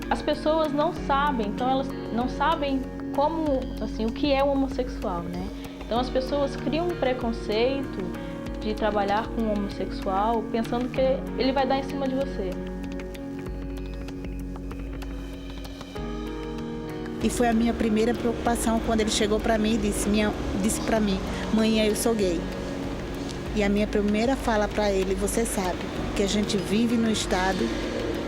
As pessoas não sabem, então elas não sabem como, assim, o que é o homossexual, né? Então as pessoas criam um preconceito de trabalhar com um homossexual pensando que ele vai dar em cima de você. E foi a minha primeira preocupação quando ele chegou para mim e disse para mim, mãe, eu sou gay. E a minha primeira fala para ele, você sabe que a gente vive num estado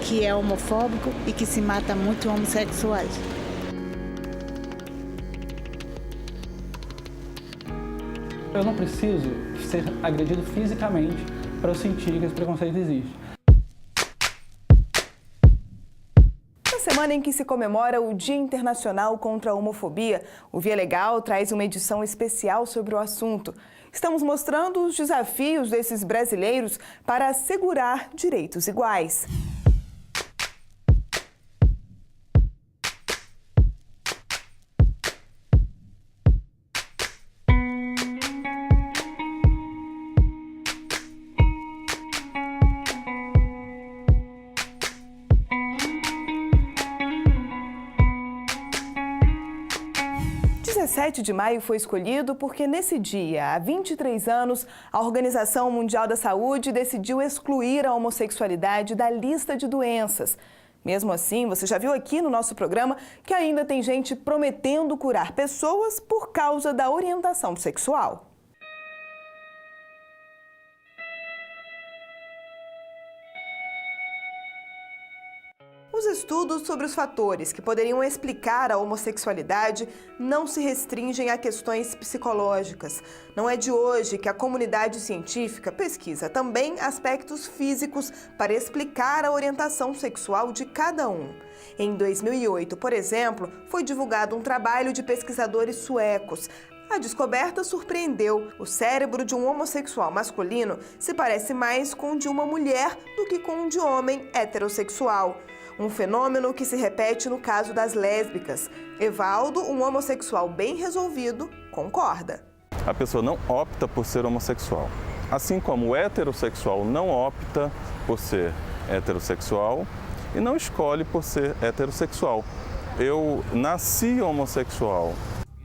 que é homofóbico e que se mata muito homossexuais. Eu não preciso ser agredido fisicamente para eu sentir que esse preconceito existe. Na semana em que se comemora o Dia Internacional contra a Homofobia, o Via Legal traz uma edição especial sobre o assunto. Estamos mostrando os desafios desses brasileiros para assegurar direitos iguais. 17 de maio foi escolhido porque nesse dia, há 23 anos, a Organização Mundial da Saúde decidiu excluir a homossexualidade da lista de doenças. Mesmo assim, você já viu aqui no nosso programa que ainda tem gente prometendo curar pessoas por causa da orientação sexual. Os estudos sobre os fatores que poderiam explicar a homossexualidade não se restringem a questões psicológicas. Não é de hoje que a comunidade científica pesquisa também aspectos físicos para explicar a orientação sexual de cada um. Em 2008, por exemplo, foi divulgado um trabalho de pesquisadores suecos. A descoberta surpreendeu. O cérebro de um homossexual masculino se parece mais com o de uma mulher do que com o de homem heterossexual. Um fenômeno que se repete no caso das lésbicas. Evaldo, um homossexual bem resolvido, concorda. A pessoa não opta por ser homossexual. Assim como o heterossexual não opta por ser heterossexual e não escolhe por ser heterossexual. Eu nasci homossexual.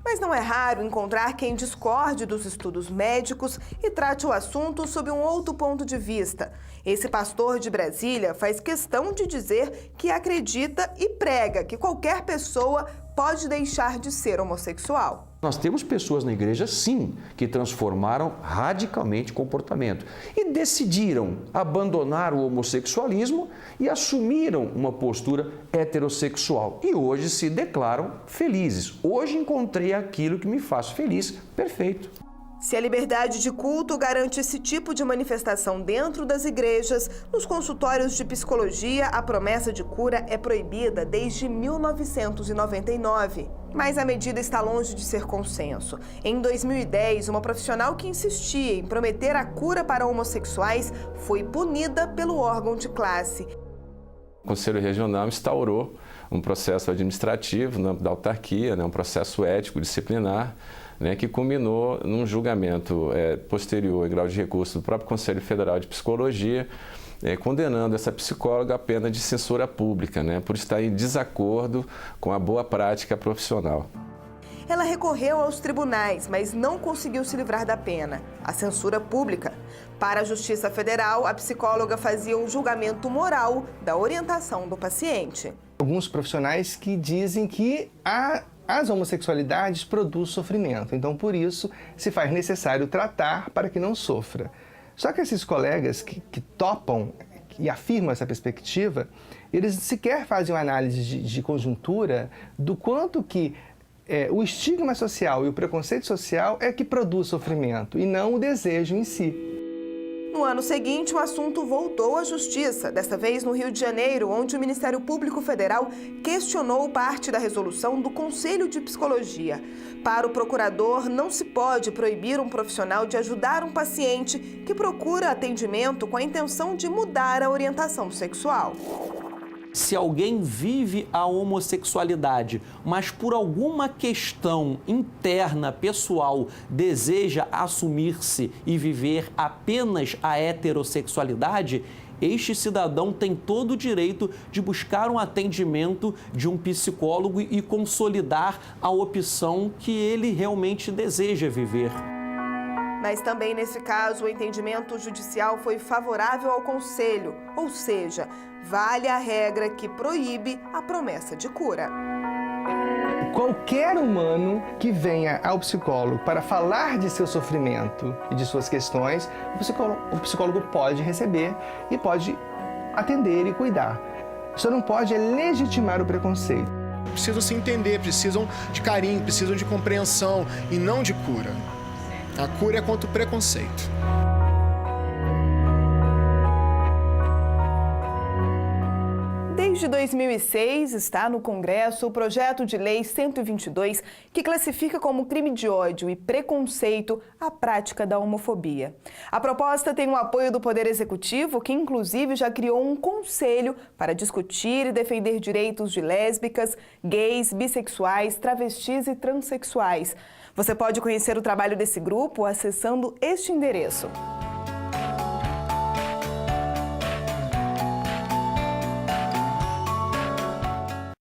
Mas não é raro encontrar quem discorde dos estudos médicos e trate o assunto sob um outro ponto de vista. Esse pastor de Brasília faz questão de dizer que acredita e prega que qualquer pessoa pode deixar de ser homossexual. Nós temos pessoas na igreja, sim, que transformaram radicalmente o comportamento e decidiram abandonar o homossexualismo e assumiram uma postura heterossexual. E hoje se declaram felizes. Hoje encontrei aquilo que me faz feliz. Perfeito. Se a liberdade de culto garante esse tipo de manifestação dentro das igrejas, nos consultórios de psicologia, a promessa de cura é proibida desde 1999. Mas a medida está longe de ser consenso. Em 2010, uma profissional que insistia em prometer a cura para homossexuais foi punida pelo órgão de classe. O Conselho Regional instaurou um processo administrativo no âmbito da autarquia, um processo ético disciplinar, que culminou num julgamento posterior em grau de recurso do próprio Conselho Federal de Psicologia, condenando essa psicóloga à pena de censura pública, por estar em desacordo com a boa prática profissional. Ela recorreu aos tribunais, mas não conseguiu se livrar da pena, a censura pública. Para a Justiça Federal, a psicóloga fazia um julgamento moral da orientação do paciente. Alguns profissionais que dizem que as homossexualidades produzem sofrimento, então por isso se faz necessário tratar para que não sofra. Só que esses colegas que topam e afirmam essa perspectiva, eles sequer fazem uma análise de conjuntura do quanto que o estigma social e o preconceito social é que produz sofrimento e não o desejo em si. No ano seguinte, o assunto voltou à Justiça, desta vez no Rio de Janeiro, onde o Ministério Público Federal questionou parte da resolução do Conselho de Psicologia. Para o procurador, não se pode proibir um profissional de ajudar um paciente que procura atendimento com a intenção de mudar a orientação sexual. Se alguém vive a homossexualidade, mas por alguma questão interna, pessoal, deseja assumir-se e viver apenas a heterossexualidade, este cidadão tem todo o direito de buscar um atendimento de um psicólogo e consolidar a opção que ele realmente deseja viver. Mas também nesse caso o entendimento judicial foi favorável ao conselho, ou seja, vale a regra que proíbe a promessa de cura. Qualquer humano que venha ao psicólogo para falar de seu sofrimento e de suas questões, o psicólogo pode receber e pode atender e cuidar. Só não pode legitimar o preconceito. Precisam se entender, precisam de carinho, precisam de compreensão e não de cura. A cura é contra o preconceito. Desde 2006, está no Congresso o projeto de lei 122, que classifica como crime de ódio e preconceito a prática da homofobia. A proposta tem o apoio do Poder Executivo, que inclusive já criou um conselho para discutir e defender direitos de lésbicas, gays, bissexuais, travestis e transexuais. Você pode conhecer o trabalho desse grupo acessando este endereço.